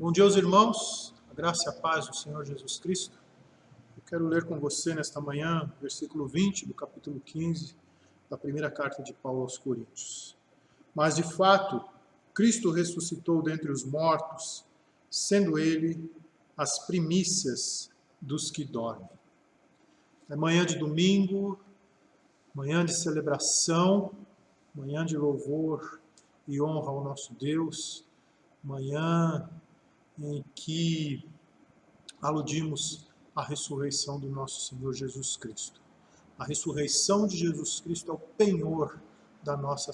Bom dia aos irmãos, a graça e a paz do Senhor Jesus Cristo. Eu quero ler com você nesta manhã, versículo 20 do capítulo 15 da primeira carta de Paulo aos Coríntios. Mas de fato, Cristo ressuscitou dentre os mortos, sendo ele as primícias dos que dormem. É manhã de domingo, manhã de celebração, manhã de louvor e honra ao nosso Deus, manhã em que aludimos à ressurreição do nosso Senhor Jesus Cristo. A ressurreição de Jesus Cristo é o penhor da nossa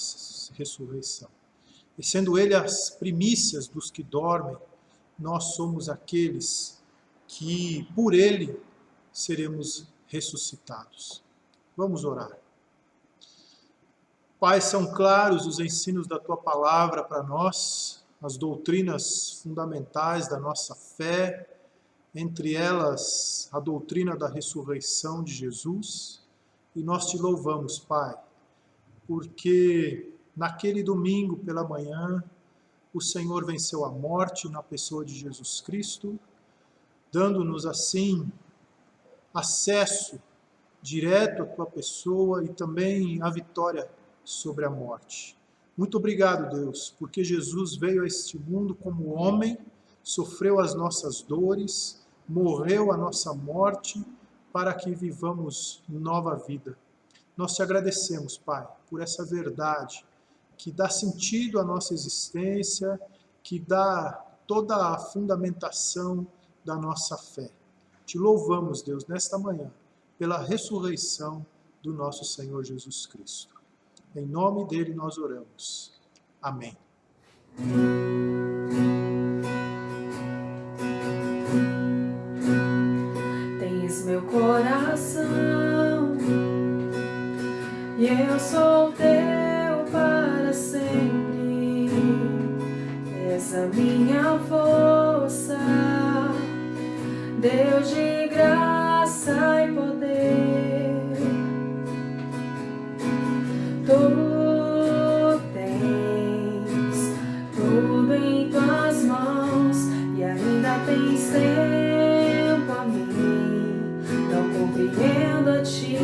ressurreição. E sendo ele as primícias dos que dormem, nós somos aqueles que, por ele, seremos ressuscitados. Vamos orar. Pai, são claros os ensinos da Tua palavra para nós, as doutrinas fundamentais da nossa fé, entre elas a doutrina da ressurreição de Jesus, e nós te louvamos, Pai, porque naquele domingo pela manhã, o Senhor venceu a morte na pessoa de Jesus Cristo, dando-nos assim acesso direto à Tua pessoa e também a vitória sobre a morte. Muito obrigado, Deus, porque Jesus veio a este mundo como homem, sofreu as nossas dores, morreu a nossa morte para que vivamos nova vida. Nós te agradecemos, Pai, por essa verdade que dá sentido à nossa existência, que dá toda a fundamentação da nossa fé. Te louvamos, Deus, nesta manhã, pela ressurreição do nosso Senhor Jesus Cristo. Em nome dele nós oramos. Amém. Tens meu coração e eu sou teu para sempre. És a minha força, Deus de graça e poder. Tu tens tudo em tuas mãos e ainda tens tempo a mim. Não compreendo a ti.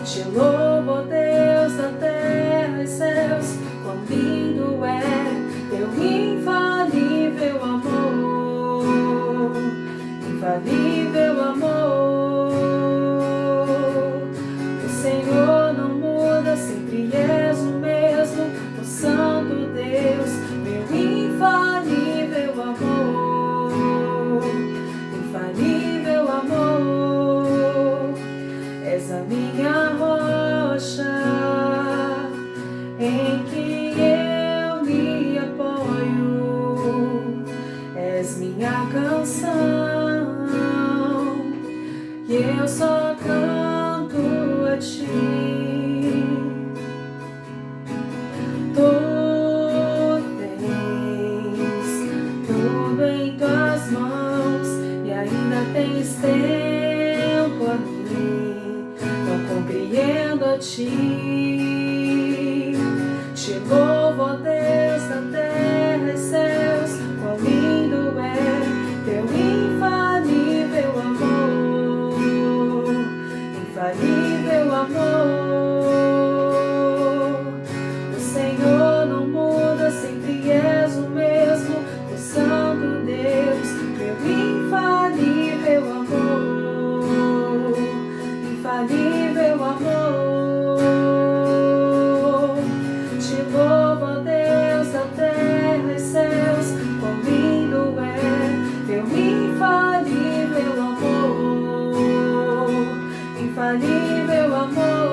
Te louvo, ó Deus da terra e céus, quão lindo é teu infalível amor, infalível amor. O Senhor não muda, sempre és o mesmo, o Santo Deus, meu infalível amor, infalível amor. És a minha rocha, em que eu me apoio. És minha canção, e eu só canto a ti. Tu tens tudo em tuas mãos e ainda tens tempo a mim. Não compreendo a ti. Te louvo, ó Deus da terra e céus, quão lindo é teu infalível amor, infalível amor. O Senhor não muda, sempre és o mesmo, o Santo Deus, meu infalível amor, infalível amor. Te louvo, ó Deus da terra e céus, quão lindo é teu infalível amor, infalível amor.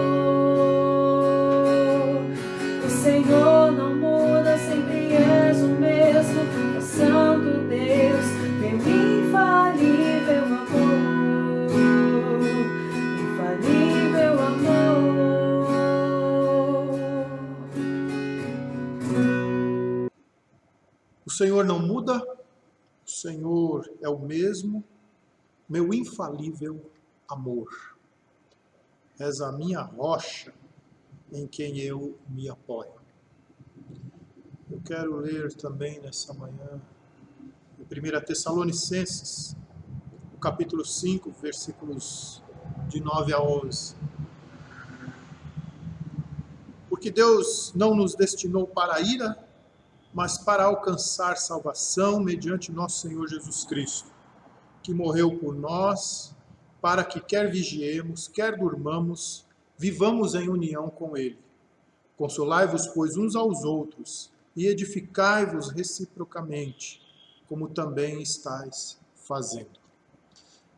O Senhor não muda, sempre és o mesmo, o Santo Deus, meu infalível amor, infalível amor. O Senhor não muda, o Senhor é o mesmo, meu infalível amor. És a minha rocha em quem eu me apoio. Eu quero ler também nessa manhã, em 1 Tessalonicenses, o capítulo 5, versículos de 9 a 11. Porque Deus não nos destinou para a ira, mas para alcançar salvação mediante nosso Senhor Jesus Cristo, que morreu por nós, para que quer vigiemos, quer durmamos, vivamos em união com Ele. Consolai-vos, pois, uns aos outros, e edificai-vos reciprocamente, como também estáis fazendo.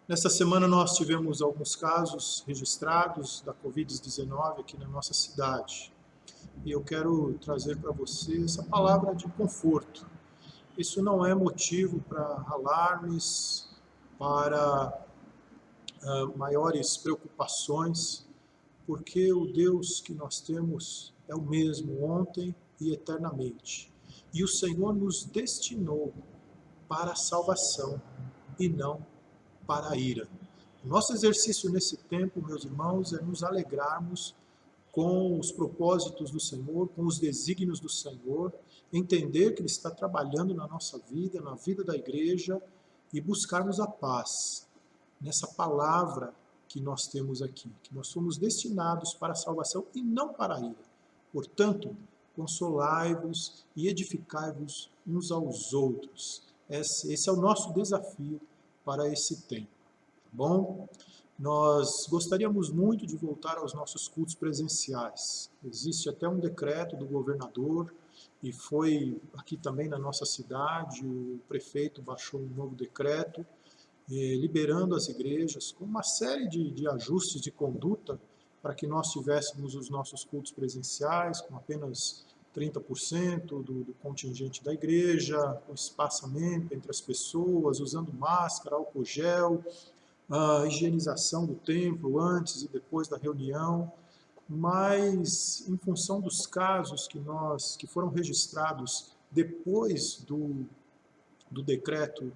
Nesta semana nós tivemos alguns casos registrados da Covid-19 aqui na nossa cidade. E eu quero trazer para você essa palavra de conforto. Isso não é motivo para alarmes, para maiores preocupações, porque o Deus que nós temos é o mesmo ontem e eternamente. E o Senhor nos destinou para a salvação e não para a ira. O nosso exercício nesse tempo, meus irmãos, é nos alegrarmos com os propósitos do Senhor, com os desígnios do Senhor, entender que Ele está trabalhando na nossa vida, na vida da igreja, e buscarmos a paz nessa palavra que nós temos aqui, que nós somos destinados para a salvação e não para a ira. Portanto, consolai-vos e edificai-vos uns aos outros. Esse é o nosso desafio para esse tempo. Tá bom? Nós gostaríamos muito de voltar aos nossos cultos presenciais. Existe até um decreto do governador, e foi aqui também na nossa cidade, o prefeito baixou um novo decreto, liberando as igrejas com uma série de ajustes de conduta para que nós tivéssemos os nossos cultos presenciais com apenas 30% do contingente da igreja, com espaçamento entre as pessoas, usando máscara, álcool gel, a higienização do templo antes e depois da reunião, mas em função dos casos que foram registrados depois do decreto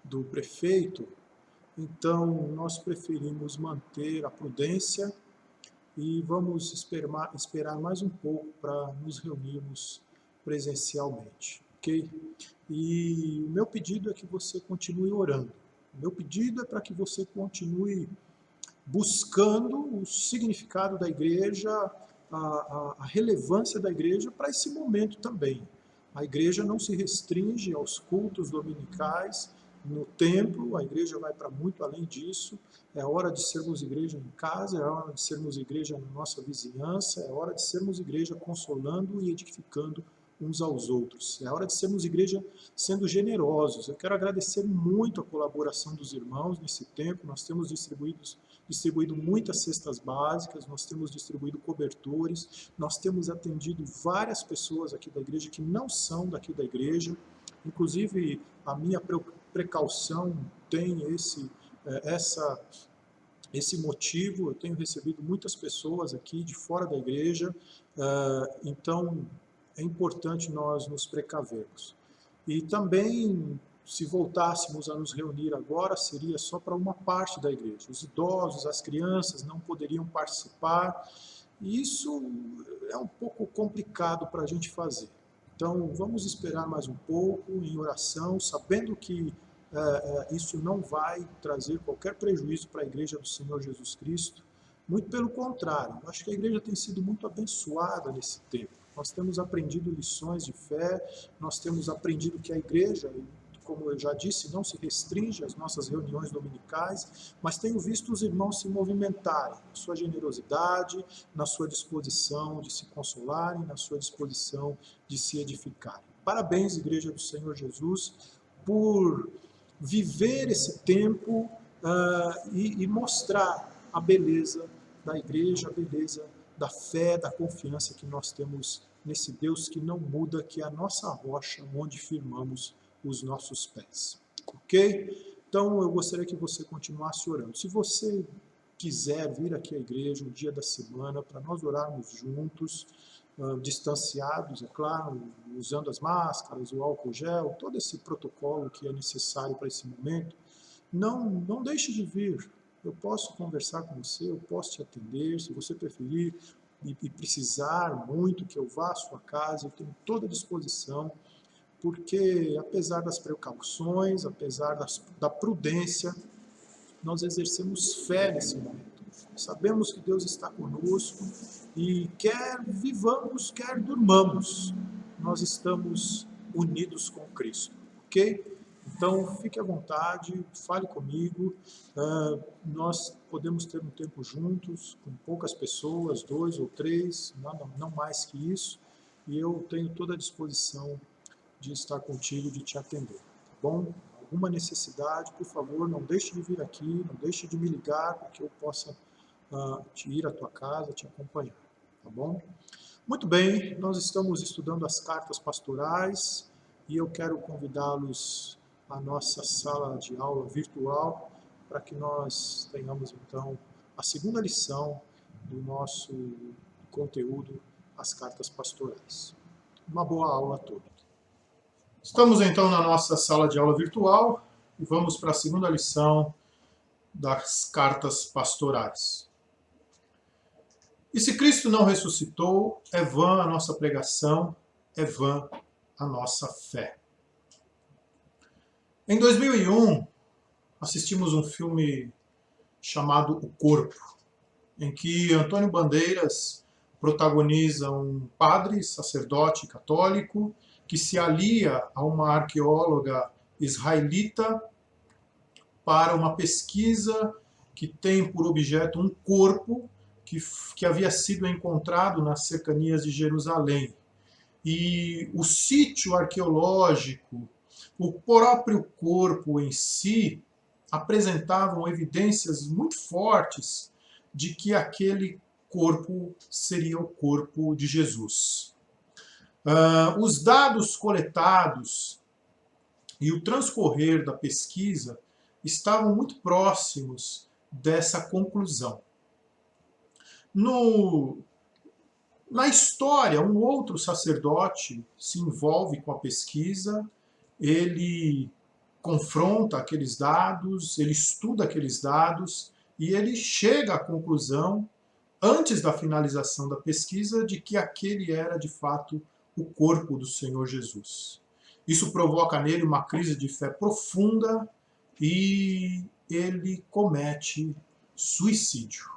do prefeito, então nós preferimos manter a prudência e vamos esperar mais um pouco para nos reunirmos presencialmente, ok? E o meu pedido é que você continue orando. O meu pedido é para que você continue buscando o significado da igreja, a relevância da igreja para esse momento também. A igreja não se restringe aos cultos dominicais no templo, a igreja vai para muito além disso. É hora de sermos igreja em casa, é hora de sermos igreja na nossa vizinhança, é hora de sermos igreja consolando e edificando uns aos outros. É hora de sermos igreja sendo generosos. Eu quero agradecer muito a colaboração dos irmãos nesse tempo. Nós temos distribuído muitas cestas básicas, nós temos distribuído cobertores, nós temos atendido várias pessoas aqui da igreja que não são daqui da igreja. Inclusive, a minha precaução tem esse motivo. Eu tenho recebido muitas pessoas aqui de fora da igreja, então é importante nós nos precavermos. E também, se voltássemos a nos reunir agora, seria só para uma parte da igreja. Os idosos, as crianças não poderiam participar, e isso é um pouco complicado para a gente fazer. Então, vamos esperar mais um pouco em oração, sabendo que isso não vai trazer qualquer prejuízo para a igreja do Senhor Jesus Cristo. Muito pelo contrário, eu acho que a igreja tem sido muito abençoada nesse tempo. Nós temos aprendido lições de fé, nós temos aprendido que a igreja, como eu já disse, não se restringe às nossas reuniões dominicais, mas tenho visto os irmãos se movimentarem na sua generosidade, na sua disposição de se consolarem, na sua disposição de se edificarem. Parabéns, Igreja do Senhor Jesus, por viver esse tempo e mostrar a beleza da igreja, a beleza da fé, da confiança que nós temos nesse Deus que não muda, que é a nossa rocha onde firmamos os nossos pés. Ok? Então eu gostaria que você continuasse orando. Se você quiser vir aqui à igreja um dia da semana para nós orarmos juntos, distanciados, é claro, usando as máscaras, o álcool gel, todo esse protocolo que é necessário para esse momento, não deixe de vir. Eu posso conversar com você, eu posso te atender, se você preferir, e precisar muito que eu vá à sua casa, eu tenho toda a disposição, porque apesar das precauções, apesar da prudência, nós exercemos fé nesse momento. Sabemos que Deus está conosco e quer vivamos, quer durmamos, nós estamos unidos com Cristo, ok? Então, fique à vontade, fale comigo, nós podemos ter um tempo juntos, com poucas pessoas, 2 ou 3, não mais que isso, e eu tenho toda a disposição de estar contigo, de te atender, tá bom? Alguma necessidade, por favor, não deixe de vir aqui, não deixe de me ligar, para que eu possa te ir à tua casa, te acompanhar, tá bom? Muito bem, nós estamos estudando as cartas pastorais e eu quero convidá-los à nossa sala de aula virtual para que nós tenhamos então a segunda lição do nosso conteúdo, as cartas pastorais. Uma boa aula a todos. Estamos então na nossa sala de aula virtual e vamos para a segunda lição das cartas pastorais. E se Cristo não ressuscitou, é vã a nossa pregação, é vã a nossa fé. Em 2001, assistimos um filme chamado O Corpo, em que Antônio Bandeiras protagoniza um padre, sacerdote católico, que se alia a uma arqueóloga israelita para uma pesquisa que tem por objeto um corpo que havia sido encontrado nas cercanias de Jerusalém. E o sítio arqueológico, o próprio corpo em si, apresentavam evidências muito fortes de que aquele corpo seria o corpo de Jesus. Os dados coletados e o transcorrer da pesquisa estavam muito próximos dessa conclusão. Na história, um outro sacerdote se envolve com a pesquisa, ele confronta aqueles dados, ele estuda aqueles dados e ele chega à conclusão, antes da finalização da pesquisa, de que aquele era de fato o corpo do Senhor Jesus. Isso provoca nele uma crise de fé profunda e ele comete suicídio.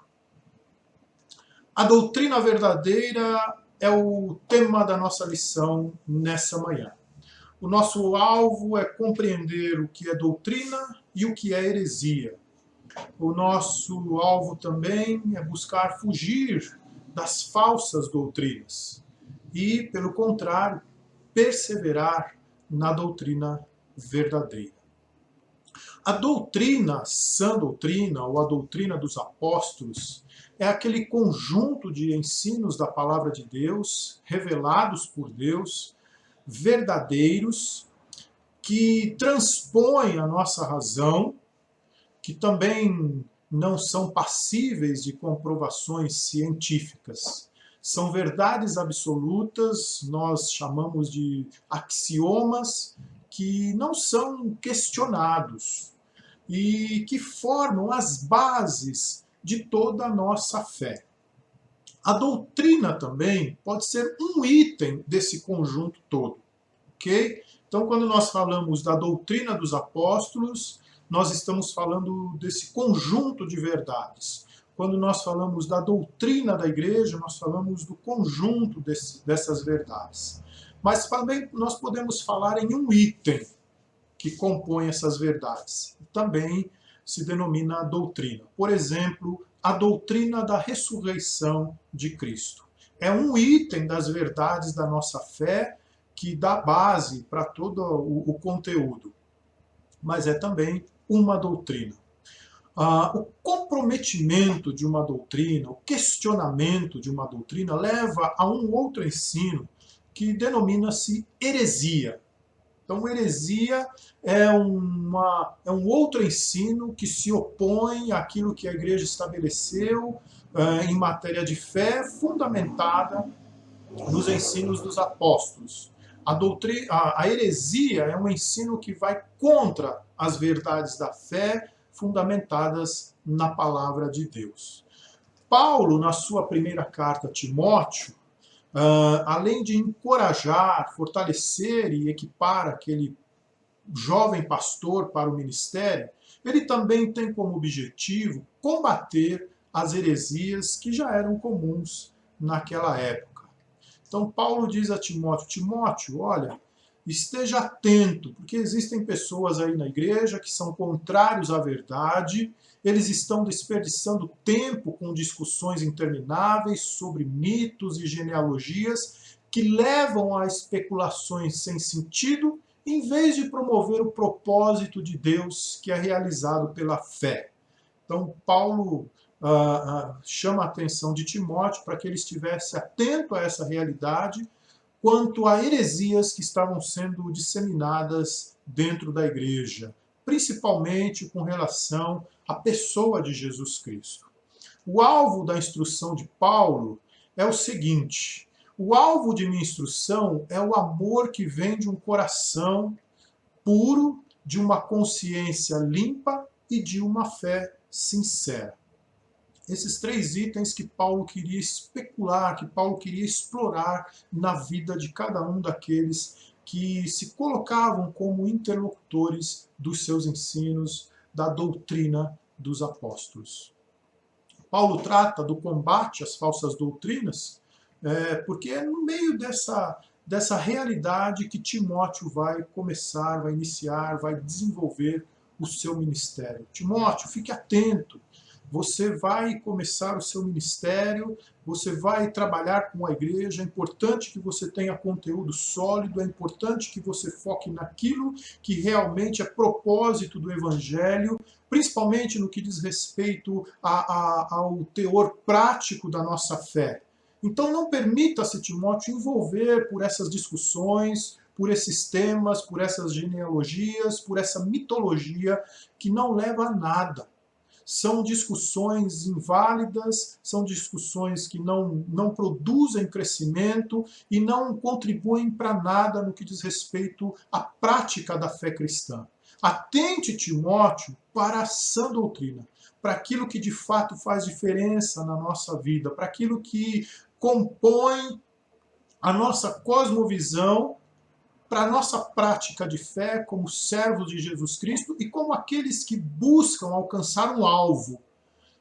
A doutrina verdadeira é o tema da nossa lição nessa manhã. O nosso alvo é compreender o que é doutrina e o que é heresia. O nosso alvo também é buscar fugir das falsas doutrinas e, pelo contrário, perseverar na doutrina verdadeira. A doutrina, sã doutrina, ou a doutrina dos apóstolos, é aquele conjunto de ensinos da palavra de Deus, revelados por Deus, verdadeiros, que transpõem a nossa razão, que também não são passíveis de comprovações científicas. São verdades absolutas, nós chamamos de axiomas, que não são questionados e que formam as bases de toda a nossa fé. A doutrina também pode ser um item desse conjunto todo, ok? Então, quando nós falamos da doutrina dos apóstolos, nós estamos falando desse conjunto de verdades. Quando nós falamos da doutrina da igreja, nós falamos do conjunto dessas verdades. Mas também nós podemos falar em um item que compõe essas verdades. Também se denomina doutrina. Por exemplo, a doutrina da ressurreição de Cristo. É um item das verdades da nossa fé que dá base para todo o conteúdo. Mas é também uma doutrina. O comprometimento de uma doutrina, o questionamento de uma doutrina leva a um outro ensino que denomina-se heresia. Então, heresia é um outro ensino que se opõe àquilo que a igreja estabeleceu em matéria de fé, fundamentada nos ensinos dos apóstolos. A heresia é um ensino que vai contra as verdades da fé, fundamentadas na palavra de Deus. Paulo, na sua primeira carta a Timóteo, além de encorajar, fortalecer e equipar aquele jovem pastor para o ministério, ele também tem como objetivo combater as heresias que já eram comuns naquela época. Então Paulo diz a Timóteo, Timóteo, olha, esteja atento, porque existem pessoas aí na igreja que são contrários à verdade, eles estão desperdiçando tempo com discussões intermináveis sobre mitos e genealogias que levam a especulações sem sentido, em vez de promover o propósito de Deus que é realizado pela fé. Então, Paulo chama a atenção de Timóteo para que ele estivesse atento a essa realidade quanto a heresias que estavam sendo disseminadas dentro da igreja, principalmente com relação à pessoa de Jesus Cristo. O alvo da instrução de Paulo é o seguinte: o alvo de minha instrução é o amor que vem de um coração puro, de uma consciência limpa e de uma fé sincera. Esses 3 itens que Paulo queria especular, que Paulo queria explorar na vida de cada um daqueles que se colocavam como interlocutores dos seus ensinos, da doutrina dos apóstolos. Paulo trata do combate às falsas doutrinas, porque é no meio dessa realidade que Timóteo vai começar, vai iniciar, vai desenvolver o seu ministério. Timóteo, fique atento. Você vai começar o seu ministério, você vai trabalhar com a igreja, é importante que você tenha conteúdo sólido, é importante que você foque naquilo que realmente é propósito do Evangelho, principalmente no que diz respeito ao teor prático da nossa fé. Então não permita-se, Timóteo, envolver por essas discussões, por esses temas, por essas genealogias, por essa mitologia que não leva a nada. São discussões inválidas, são discussões que não produzem crescimento e não contribuem para nada no que diz respeito à prática da fé cristã. Atente, Timóteo, para a sã doutrina, para aquilo que de fato faz diferença na nossa vida, para aquilo que compõe a nossa cosmovisão, para a nossa prática de fé como servos de Jesus Cristo e como aqueles que buscam alcançar um alvo,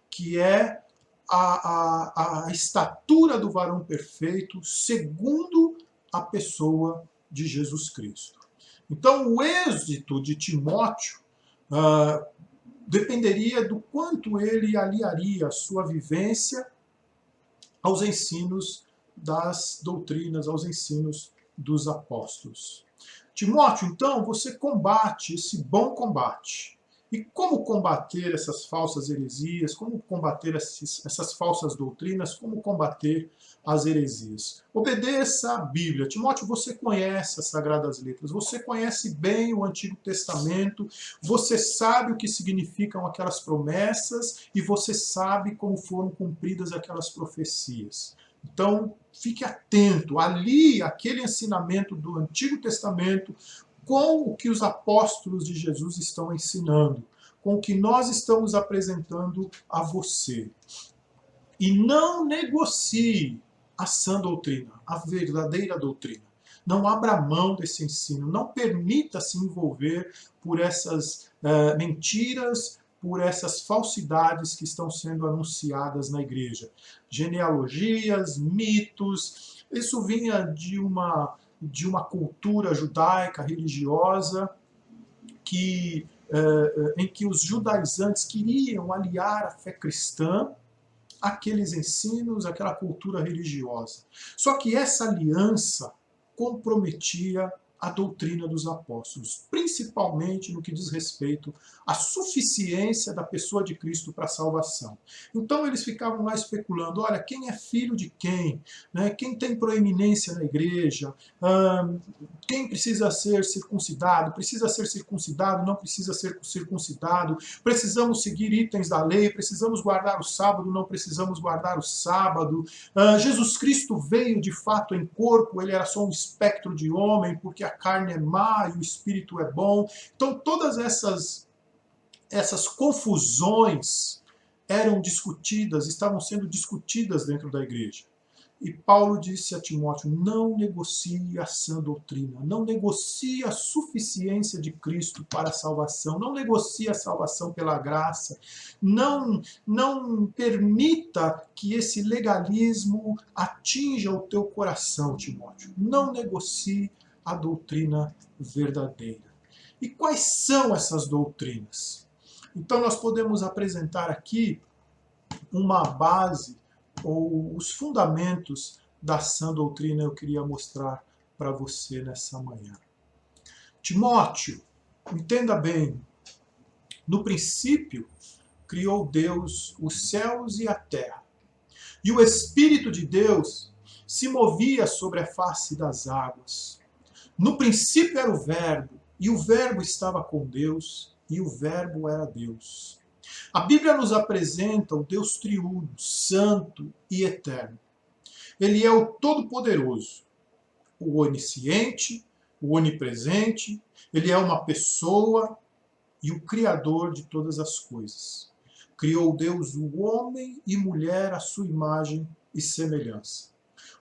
que é a estatura do varão perfeito segundo a pessoa de Jesus Cristo. Então, o êxito de Timóteo dependeria do quanto ele aliaria a sua vivência aos ensinos das doutrinas, aos ensinos dos apóstolos. Timóteo, então, você combate esse bom combate. E como combater essas falsas heresias, como combater essas falsas doutrinas, como combater as heresias? Obedeça a Bíblia. Timóteo, você conhece as Sagradas Letras, você conhece bem o Antigo Testamento, você sabe o que significam aquelas promessas e você sabe como foram cumpridas aquelas profecias. Então, fique atento, alie aquele ensinamento do Antigo Testamento com o que os apóstolos de Jesus estão ensinando, com o que nós estamos apresentando a você. E não negocie a sã doutrina, a verdadeira doutrina. Não abra mão desse ensino, não permita se envolver por essas mentiras, por essas falsidades que estão sendo anunciadas na igreja. Genealogias, mitos, isso vinha de uma cultura judaica, religiosa, em que os judaizantes queriam aliar a fé cristã àqueles ensinos, àquela cultura religiosa. Só que essa aliança comprometia a doutrina dos apóstolos, principalmente no que diz respeito à suficiência da pessoa de Cristo para a salvação. Então eles ficavam lá especulando, olha, quem é filho de quem? Né? Quem tem proeminência na igreja? Quem precisa ser circuncidado? Precisa ser circuncidado? Não precisa ser circuncidado? Precisamos seguir itens da lei? Precisamos guardar o sábado? Não precisamos guardar o sábado? Jesus Cristo veio de fato em corpo? Ele era só um espectro de homem, porque a carne é má e o espírito é bom. Então todas essas confusões eram discutidas, estavam sendo discutidas dentro da igreja. E Paulo disse a Timóteo: não negocie a sã doutrina, não negocie a suficiência de Cristo para a salvação, não negocie a salvação pela graça, não permita que esse legalismo atinja o teu coração, Timóteo. Não negocie a doutrina verdadeira. E quais são essas doutrinas? Então nós podemos apresentar aqui uma base ou os fundamentos da sã doutrina eu queria mostrar para você nessa manhã. Timóteo, entenda bem, no princípio criou Deus os céus e a terra, e o Espírito de Deus se movia sobre a face das águas. No princípio era o Verbo, e o Verbo estava com Deus, e o Verbo era Deus. A Bíblia nos apresenta o Deus triuno, santo e eterno. Ele é o Todo-Poderoso, o onisciente, o onipresente, ele é uma pessoa e o Criador de todas as coisas. Criou Deus o homem e mulher à sua imagem e semelhança.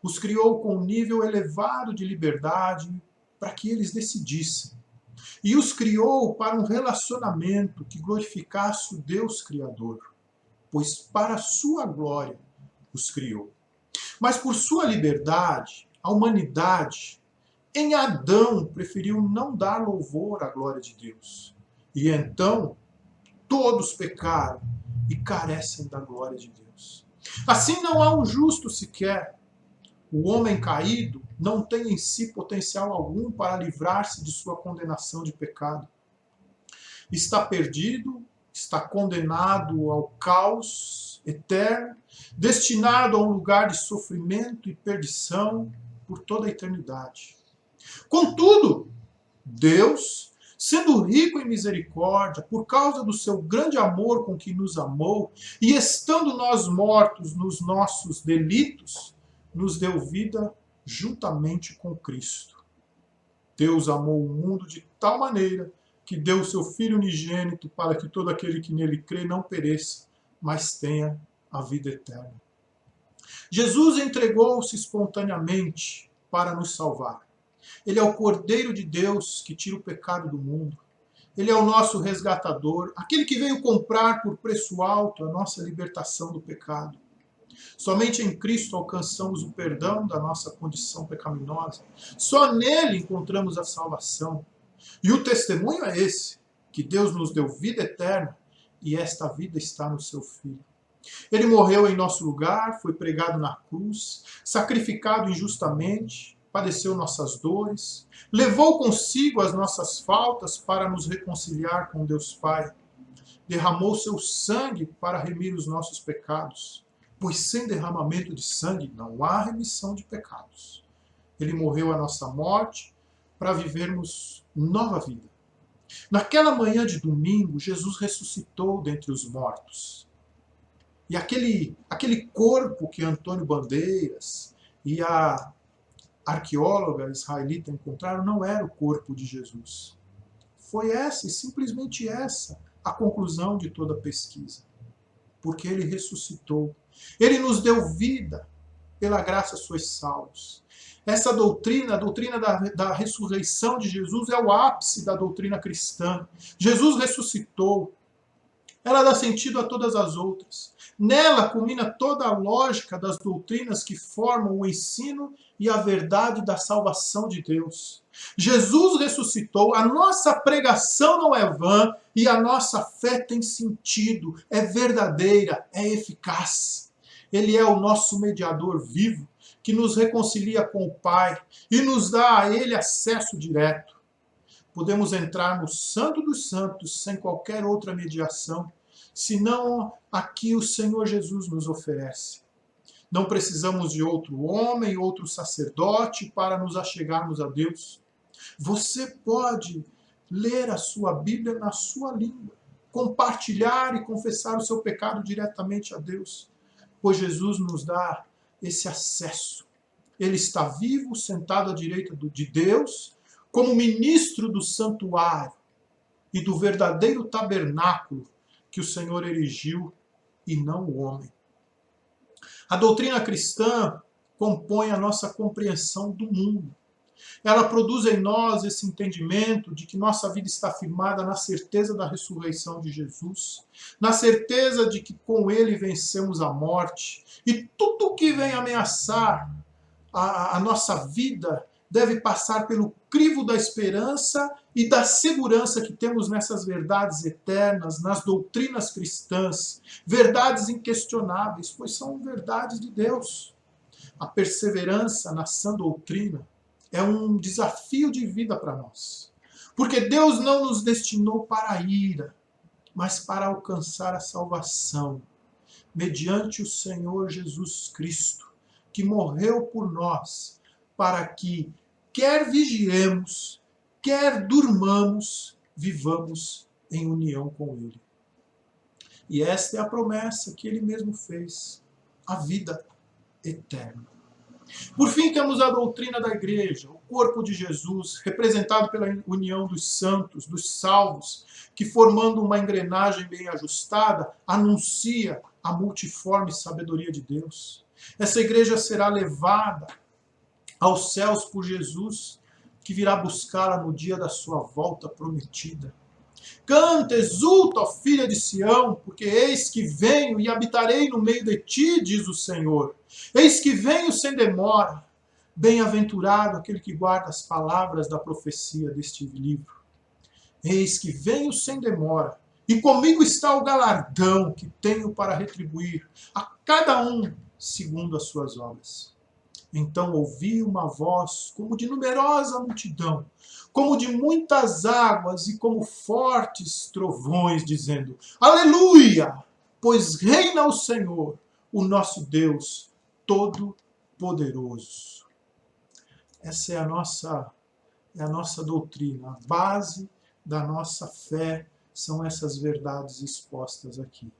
Os criou com um nível elevado de liberdade para que eles decidissem. E os criou para um relacionamento que glorificasse o Deus Criador, pois para a sua glória os criou. Mas por sua liberdade, a humanidade, em Adão, preferiu não dar louvor à glória de Deus. E então, todos pecaram e carecem da glória de Deus. Assim não há um justo sequer. O homem caído não tem em si potencial algum para livrar-se de sua condenação de pecado. Está perdido, está condenado ao caos eterno, destinado a um lugar de sofrimento e perdição por toda a eternidade. Contudo, Deus, sendo rico em misericórdia, por causa do seu grande amor com que nos amou, e estando nós mortos nos nossos delitos, nos deu vida juntamente com Cristo. Deus amou o mundo de tal maneira que deu o seu Filho unigênito para que todo aquele que nele crê não pereça, mas tenha a vida eterna. Jesus entregou-se espontaneamente para nos salvar. Ele é o Cordeiro de Deus que tira o pecado do mundo. Ele é o nosso resgatador, aquele que veio comprar por preço alto a nossa libertação do pecado. Somente em Cristo alcançamos o perdão da nossa condição pecaminosa. Só nele encontramos a salvação. E o testemunho é esse, que Deus nos deu vida eterna e esta vida está no seu Filho. Ele morreu em nosso lugar, foi pregado na cruz, sacrificado injustamente, padeceu nossas dores, levou consigo as nossas faltas para nos reconciliar com Deus Pai, derramou seu sangue para remir os nossos pecados. Pois sem derramamento de sangue não há remissão de pecados. Ele morreu a nossa morte para vivermos nova vida. Naquela manhã de domingo, Jesus ressuscitou dentre os mortos. E aquele corpo que Antônio Bandeiras e a arqueóloga israelita encontraram não era o corpo de Jesus. Foi essa, e simplesmente essa, a conclusão de toda a pesquisa. Porque ele ressuscitou. Ele nos deu vida, pela graça sois salvos. Essa doutrina, a doutrina da ressurreição de Jesus, é o ápice da doutrina cristã. Jesus ressuscitou. Ela dá sentido a todas as outras. Nela culmina toda a lógica das doutrinas que formam o ensino e a verdade da salvação de Deus. Jesus ressuscitou, a nossa pregação não é vã e a nossa fé tem sentido, é verdadeira, é eficaz. Ele é o nosso mediador vivo, que nos reconcilia com o Pai e nos dá a Ele acesso direto. Podemos entrar no Santo dos Santos sem qualquer outra mediação, senão a que o Senhor Jesus nos oferece. Não precisamos de outro homem, outro sacerdote para nos achegarmos a Deus. Você pode ler a sua Bíblia na sua língua, compartilhar e confessar o seu pecado diretamente a Deus, pois Jesus nos dá esse acesso. Ele está vivo, sentado à direita de Deus, como ministro do santuário e do verdadeiro tabernáculo que o Senhor erigiu e não o homem. A doutrina cristã compõe a nossa compreensão do mundo. Ela produz em nós esse entendimento de que nossa vida está firmada na certeza da ressurreição de Jesus, na certeza de que com ele vencemos a morte, e tudo que vem ameaçar a nossa vida deve passar pelo crivo da esperança e da segurança que temos nessas verdades eternas, nas doutrinas cristãs, verdades inquestionáveis, pois são verdades de Deus. A perseverança na sã doutrina é um desafio de vida para nós. Porque Deus não nos destinou para a ira, mas para alcançar a salvação, mediante o Senhor Jesus Cristo, que morreu por nós, para que, quer vigiemos, quer durmamos, vivamos em união com Ele. E esta é a promessa que Ele mesmo fez, a vida eterna. Por fim, temos a doutrina da igreja, o corpo de Jesus, representado pela união dos santos, dos salvos, que formando uma engrenagem bem ajustada, anuncia a multiforme sabedoria de Deus. Essa igreja será levada aos céus por Jesus, que virá buscá-la no dia da sua volta prometida. Canta, exulta, ó filha de Sião, porque eis que venho e habitarei no meio de ti, diz o Senhor. Eis que venho sem demora. Bem-aventurado aquele que guarda as palavras da profecia deste livro. Eis que venho sem demora, e comigo está o galardão que tenho para retribuir a cada um segundo as suas obras. Então ouvi uma voz como de numerosa multidão, como de muitas águas e como fortes trovões, dizendo: Aleluia! Pois reina o Senhor, o nosso Deus Todo-Poderoso. Essa é a nossa doutrina, a base da nossa fé são essas verdades expostas aqui.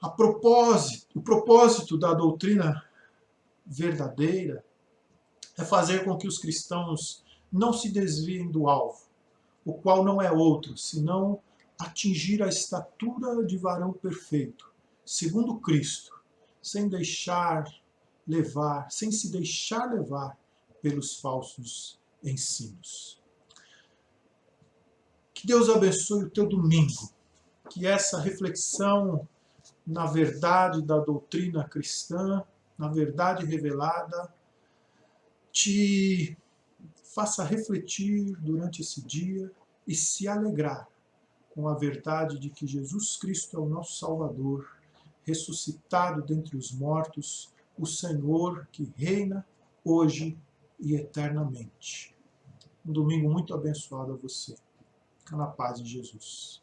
O propósito da doutrina verdadeira é fazer com que os cristãos não se desviem do alvo, o qual não é outro, senão atingir a estatura de varão perfeito, segundo Cristo, sem se deixar levar pelos falsos ensinos. Que Deus abençoe o teu domingo, que essa reflexão na verdade da doutrina cristã, na verdade revelada, te faça refletir durante esse dia e se alegrar com a verdade de que Jesus Cristo é o nosso Salvador, ressuscitado dentre os mortos, o Senhor que reina hoje e eternamente. Um domingo muito abençoado a você. Fica na paz de Jesus.